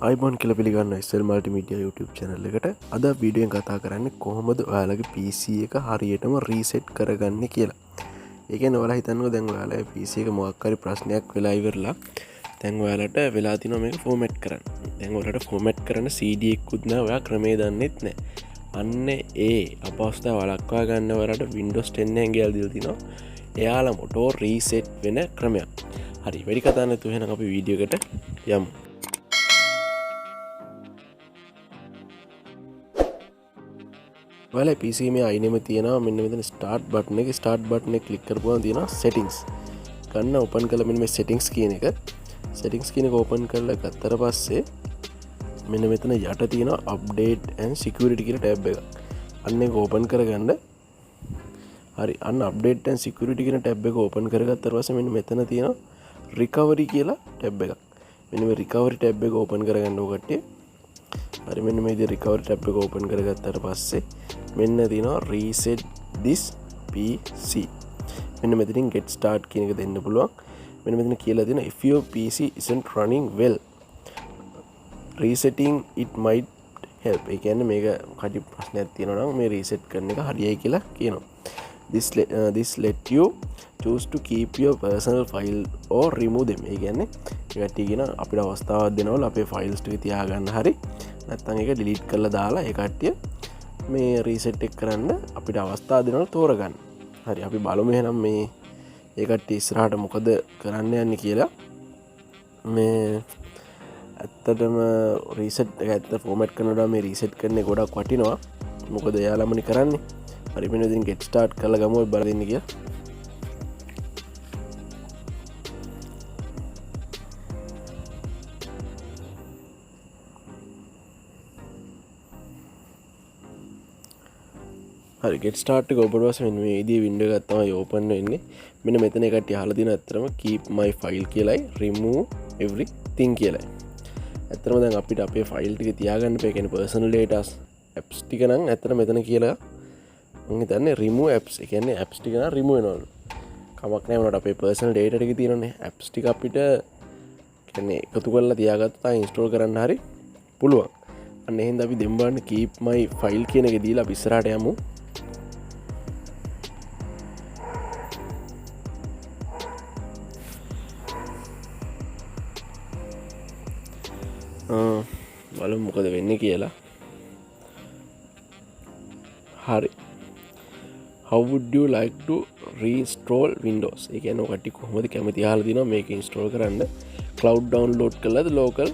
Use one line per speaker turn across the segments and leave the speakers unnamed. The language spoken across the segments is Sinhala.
iPhone කියලා පිළිගන්න SL Multimedia YouTube channel එකට අද වීඩියෝ එකෙන් කතා කරන්නේ කොහොමද ඔයාලගේ PC එක හරියටම රීසෙට් කරගන්නේ කියලා. ඒ කියන්නේ ඔයාලා හිතන්නකෝ දැන් ඔයාලගේ PC එක මොකක් හරි ප්‍රශ්නයක් වෙලා ඉවරලා දැන් ඔයාලට වෙලා තිනවා මේක ෆෝමැට් කරන්න. දැන් ඔයාලට ෆෝමැට් කරන්න CD එකකුත් නැහැ. ඔයා ක්‍රමේ දන්නෙත් නැහැ. අන්න ඒ අපහසුතාව වළක්වා ගන්න ඔයාලට Windows 10 එකෙන් ගියලා දීලා තිනවා. එයාලා මොටෝ රීසෙට් වෙන ක්‍රමයක්. හරි වැඩි කතා නැතුව එහෙනම් අපි වීඩියෝ එකට යමු. ඔයාලා PC මේ අයිනෙම තියෙනවා මෙන්න මෙතන ස්ටාර්ට් බටන් එක ක්ලික් කරපුවම තියෙනවා settings ගන්න ඕපන් කරලා මෙන්න මේ settings කියන එක ඕපන් කරලා ගත්තට පස්සේ මෙන්න මෙතන යට තියෙනවා update and security කියලා ටැබ් එකක්. අන්න ඒක ඕපන් කරගන්න. හරි අන්න update and security කියන ටැබ් එක ඕපන් කරගත්තට පස්සේ මෙන්න මෙතන තියෙනවා recovery කියලා ටැබ් එකක්. මෙන්න මේ recovery ටැබ් එක ඕපන් කරගන්න ඕක කට්ටිය. හරි මෙන්න මේ විදිහට recovery ටැබ් එක ඕපන් කරගත්තාට පස්සේ මෙන්න තියෙනවා reset this PC. මෙන්න මෙතනින් get start කියන එක දෙන්න පුළුවන්. මෙන්න මෙතන කියලා තියෙනවා if your PC isn't running well resetting it might help. ඒ කියන්නේ මේක කටි ප්‍රශ්නයක් තියෙනවා නම් මේ reset කරන එක හරියයි කියලා කියනවා. This let you choose to keep your personal file or remove them. ඒ කියන්නේ ඒකට කියන අපිට අවස්ථාවක් දෙනවල අපේ files ටික තියාගන්න හරි නැත්නම් ඒක delete කරලා දාලා ඒ කට්ටිය මේ රීසෙට් එක කරන්න අපිට අවස්ථාව දෙනවා තෝරගන්න. හරි අපි බලමු එහෙනම් මේ ඒ කට්ටිය ඉස්සරහට මොකද කරන්න යන්නේ කියලා. මේ ඇත්තටම රීසෙට් එක ඇත්ත ෆෝමැට් කරනකොට මේ රීසෙට් කරන්නේ ගොඩක් වටිනවා. මොකද එයාලමනේ කරන්නේ. හරි මෙන්න ඉතින් get start කරලා ගමු බලන්න දෙන්න කියලා. හරි get start එක ඔබට පස්සේ මෙන්න මේ ඉදී වින්ඩෝ එකක් තමයි ඕපන් වෙන්නේ. මෙන්න මෙතන එකට අහලා තියෙන ඇත්තටම keep my file කියලායි remove everything කියලායි. ඇත්තටම දැන් අපිට අපේ ෆයිල් ටික තියාගන්න බෑ. ඒ කියන්නේ personal data apps ටික නම් ඇත්තටම මෙතන කියලා මම හිතන්නේ remove apps. ඒ කියන්නේ apps ටික නම් remove වෙනවලු. කමක් නැහැ උනට අපේ personal data ටික තියෙනනේ. apps ටික අපිට කියන්නේ එකතු කරලා තියාගත්තා install කරන්න හරි පුළුවන්. අන්න එහෙනම් අපි දෙමු බලන්න keep my file කියන එක දීලා අපි ඉස්සරහට යමු. බලමු මොකද වෙන්නේ කියලා. හරි how would you like to reinstall windows? ඒ කියන්නේ ඔකට කොහොමද කැමති අහලා දිනවා මේක install කරන්න. cloud download කළාද local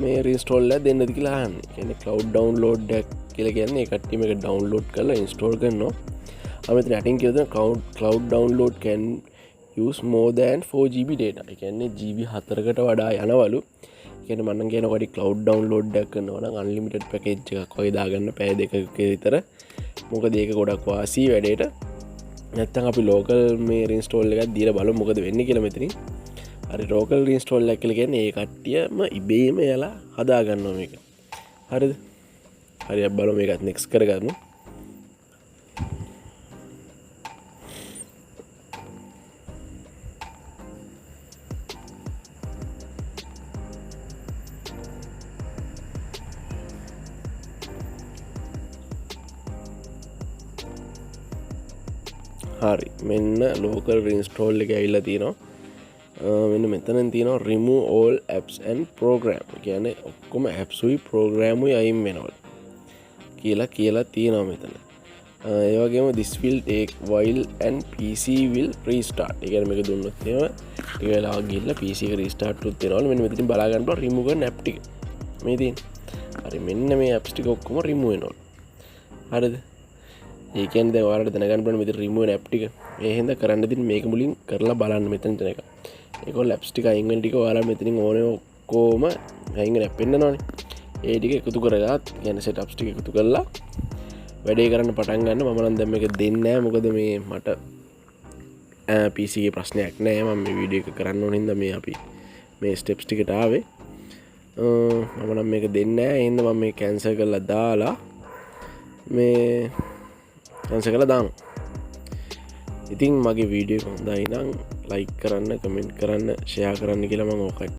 මේ reinstall එක දෙන්නද කියලා අහන්නේ. ඒ කියන්නේ cloud download එක කියලා කියන්නේ ඒ කට්ටිය මේක download කරලා install කරනවා. මෙතන යටින් කියලා තියෙන cloud download can use more than 4GB data. ඒ කියන්නේ GB 4කට වඩා යනවලු. කියන මන්න කියන කොට cloud download එකක් කරනවා නම් unlimited package එකක් වගේ දාගන්න පැය දෙකක විතර. මොකද ඒක ගොඩක් වාසි වැඩේට. නැත්තම් අපි local මේ reinstall එකක් දීලා බලමු මොකද වෙන්නේ කියලා මෙතනින්. හරි local reinstall එකක් කියලා කියන්නේ ඒ කට්ටියම ඉබේම යලා හදා ගන්නවා මේක. හරිද? හරි අපි බලමු මේකත් next කරගමු. හරි මෙන්න local reinstall එක ඇවිල්ලා තියෙනවා. මෙන්න මෙතනින් තියෙනවා remove all apps and program. කියන්නේ ඔක්කොම apps උයි program උයි අයින් වෙනවා කියලා තියෙනවා මෙතන. ඒ වගේම this will take while and PC will restart. ඒ කියන්නේ මේක දුන්නොත් එහෙම ටික වෙලාවක් ගිහිල්ලා PC එක restart උත් වෙනවා. මෙන්න මෙතනින් බලා ගන්න පුළුවන් remove කරන app ටික. මේ තියෙන්නේ. හරි මෙන්න මේ apps ටික ඔක්කොම remove වෙනවා. හරිද? ඒ කියන්නේ දැන් ඔයාලට දැනගන්න පුළුවන් මෙතන remove app ටික. ඒ හින්දා කරන්න දෙන්නේ මේක මුලින් කරලා බලන්න මෙතන එක. ඒකෝ apps ටික අයින් වෙන ටික ඔයාලා මෙතනින් ඕනේ ඔක්කොම අයින් වෙන app වෙන්නනවනේ. ඒ ටික එකතු කරගත් කියන්නේ setups ටික එකතු කරලා වැඩේ කරන්න පටන් ගන්න. මම නම් දැන් මේක දෙන්නේ නැහැ. මොකද මේ මට PC එකේ ප්‍රශ්නයක් නැහැ. මම මේ වීඩියෝ එක කරන්න ඕන හින්දා මේ අපි මේ steps ටිකට ආවේ. මම නම් මේක දෙන්නේ නැහැ. ඒ හින්දා මම මේ cancel කරලා දාලා මේ cancel කරලා දානවා. ඉතින් මගේ වීඩියෝ එක හොඳයි නම් like කරන්න, comment කරන්න, share කරන්න කියලා මම ඔකට